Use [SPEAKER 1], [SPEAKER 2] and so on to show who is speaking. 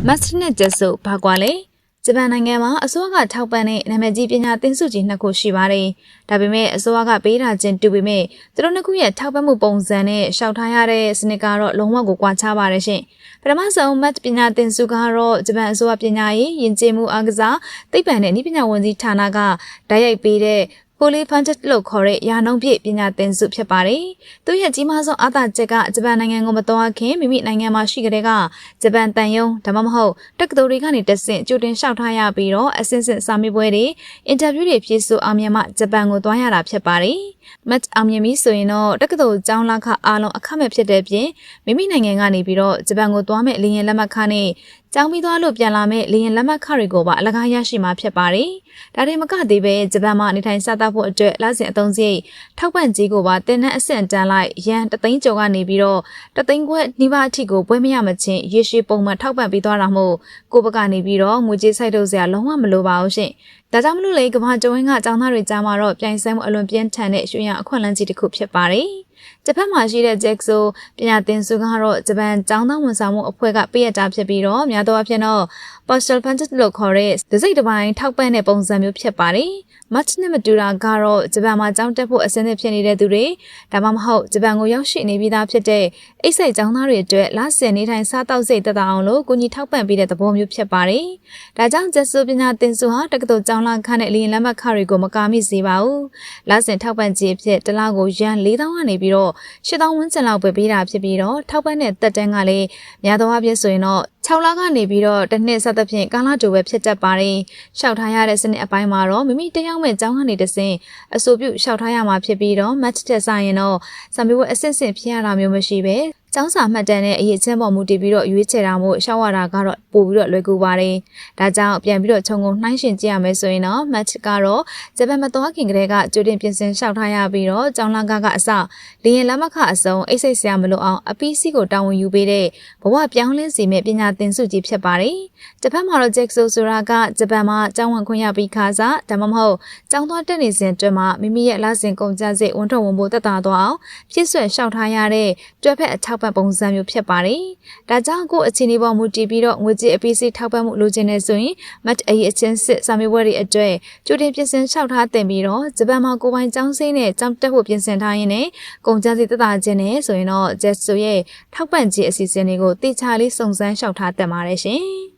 [SPEAKER 1] မတ်နဲ့ကျဆုဘာကွာလဲဂျပန်နိုင်ငံမှာအစိုးရကထောက်ပံ့တဲ့နာမည်ကြီးပညာသင်ဆုကြီး2ခုရှိပါတယ်။ဒါပေမဲ့အစိုးရကပေးတာချင်းတူပေမဲ့သူတို့2ခုရဲ့ထောက်ပံ့မှုပုံစံနဲ့ရှောက်ထားရတဲ့စနစ်ကတော့လုံးဝကိုကွာခြားပါတယ်ရှင်။ပထမဆုံးမတ်ပညာသင်ဆုကတော့ဂျပန်အစိုးရပညာရေးယဉ်ကျေးမှုအားကစားသိပ္ပံနဲ့နည်းပညာဝန်ကြီးဌာနကတိုက်ရိုက်ပေးတဲ့Fully funded လို့ခေါ်တဲ့ရာနှုန်းပြည့်ပညာသင်ဆုဖြစ်ပါတယ်။သူရဲ့ကြီးမားဆုံးအားသာချက်ကဂျပန်နိုင်ငံကိုမတော်ခင်မိမိနိုင်ငံမှာရှိကြတဲ့ကဂျပန်တန်ယုံဒါမှမဟုတ်တက္ကသိုလ်တွေကနေတက်ဆင့်ကြိုတင်လျှောက်ထားရပြီးတော့အဆင့်ဆင့်စာမေးပွဲတွေအင်တာဗျူးတွေဖြေဆိုအောင်မြင်မှဂျပန်ကိုသွားရတာဖြစ်ပါတယ်။မတ်အောင်မြင်ပြီဆိုရင်တော့တက္ကသိုလ်ကျောင်းလခအားလုံးအခမဲ့ဖြစ်တဲ့ပြင်မိမိနိုင်ငံကနေပြီးတော့ဂျပန်ကိုသွားမဲ့လေယာဉ်လက်မှတ်ခနဲ့ကျောင်းပြီးသွားလို့ပြန်လာမဲ့လေယာဉ်လက်မှတ်ခတွေကိုပါအလကားရရှိမှာဖြစ်ပါတယ်။ဒါတွေမကသေးပဲဂျပန်မှာနေထိုင်စားသဖို့အတွက်လစဉ်အသုံးစရိတ်ထောက်ပံ့ကြေးကိုပါတင်တဲ့အဆင့်တန်းလိုက်ရန်3သိန်းကျော်ကနေပြီးတော့3သိန်းခွဲနှိပါအထိကိုပွဲမရမချင်းရေရှည်ပုံမှန်ထောက်ပံ့ပြီးသွားတာမို့ကိုဘကနေပြီးတော့ငွေကြေးစိုက်ထုတ်စရာလုံးဝမလိုပါဘူးရှင်။ဒါကြောင့်မလို့လေကမ္ဘာကျုံဝင်းကကျောင်းသားတွေကြားမှာတော့ပြိုင်ဆိုင်မှုအလွန်ပြင်းထန်တဲ့ရွှေရအခွင့်အလမ်းကြီးတစ်ခုဖြစ်ပါတယ်။ဂျပန်မှာရှိတဲ့ JEXO ပညာသင်ဆုကတော့ဂျပန်ကျောင်းသားဝန်ဆောင်မှုအဖွဲ့ကပေးရတာဖြစ်ပြီးတော့များသောအားဖြင့်တော့ Postal Funded လို့ခေါ်တဲ့ဒစိမ့်တစ်ပိုင်းထောက်ပံ့တဲ့ပုံစံမျိုးဖြစ်ပါတယ်။ Match နဲ့မတူတာကတော့ဂျပန်မှာကျောင်းတက်ဖို့အဆင်သင့်ဖြစ်နေတဲ့သူတွေဒါမှမဟုတ်ဂျပန်ကိုရောက်ရှိနေပြီးသားဖြစ်တဲ့အိတ်စိတ်ကျောင်းသားတွေအတွက်လစဉ်နေထိုင်စားတောက်စိတ်တက်တာအောင်လို့ကိုကြီးထောက်ပံ့ပေးတဲ့သဘောမျိုးဖြစ်ပါတယ်။ဒါကြောင့် JEXO ပညာသင်ဆုဟာတက္ကသိုလ်ကျောင်းလခနဲ့လေယာဉ်လက်မှတ်ခတွေကိုမကာမိစေပါဘူး။လစဉ်ထောက်ပံ့ခြင်းဖြစ်တစ်လကိုရန်4000ကနေပြီးတော့8000ဝန်းကျင်လောက်ပဲပေးတာဖြစ်ပြီးတော့ထောက်ပံ့တဲ့တက်တန်းကလည်းများသောအားဖြင့်ဆိုရင်တော့6လကနေပြီးတော့တစ်နှစ်ဆက်သဖြင့်ကာလတူပဲဖြစ်တတ်ပါတယ်။ရှောက်ထားရတဲ့စနစ်အပိုင်းမှာတော့မိမိတရားဝင်ကျောင်းကနေတဆင့်အဆိုပြုရှောက်ထားရမှာဖြစ်ပြီးတော့ match တက်ဆိုင်ရင်တော့စာမေးပွဲအဆင့်ဆင့်ဖြစ်ရတာမျိုးမရှိပဲကျောင်းစာမှတ်တမ်းနဲ့အရေးချင်းပေါ်မူတည်ပြီးတော့ရွေးချယ်တာမို့ရှောက်ရတာကတော့ပို့ပြီးတော့လွယ်ကူပါတယ်။ဒါကြောင့်ပြန်ပြီးတော့ခြုံငုံနှိုင်းယှဉ်ကြည့်ရမယ်ဆိုရင်တော့ match ကတော့ဂျပန်မသွားခင်ကတည်းကကြိုတင်ပြင်ဆင်ရှောက်ထားရပြီးတော့ကျောင်းလခကအစလေရင်လက်မခအစုံအိတ်စိတ်စရာမလိုအောင်အပီးစီကိုတာဝန်ယူပေးတဲ့ဘဝပြောင်းလဲစေမဲ့ပညာသင်ဆုကြီးဖြစ်ပါတယ်။တစ်ဖက်မှာတော့ JEXO ဆိုတာကဂျပန်မှာကျောင်းဝင်ခွင့်ရပြီးခါစားဒါမှမဟုတ်ကျောင်းသွားတက်နေစဉ်အတွင်းမှာမိမိရဲ့လစဉ်ကုန်ကျစရိတ်ဝန်ထုတ်ဝန်ပိုးတက်တာသွားအောင်ပြည့်စွက်ရှောက်ထားရတဲ့တွဲဖက်အထောက်ပံ့ပုံစံမျိုးဖြစ်ပါတယ်။ဒါကြောင့်ကိုအခြေအနေပေါ်မူတည်ပြီးတော့ငွေကြေးအပီးစီထောက်ပံ့မှုလိုချင်နေဆိုရင်မတ်အရေးအချင်းစစ်စာမေးပွဲတွေအတွက်ကြိုတင်ပြင်ဆင်လျှောက်ထားတင်ပြီးတော့ဂျပန်မှာကိုပိုင်ကျောင်းစင်းနဲ့ကျောင်းတက်ဖို့ပြင်ဆင်ထားရင်းနဲ့ကုန်ကျစရိတ်တက်တာခြင်းနဲ့ဆိုရင်တော့ JEXO ရဲ့ထောက်ပံ့ခြင်းအစီအစဉ်တွေကိုတိကျလေးစုံစမ်းလျှောက်ထားတင်ပါတယ်ရှင်။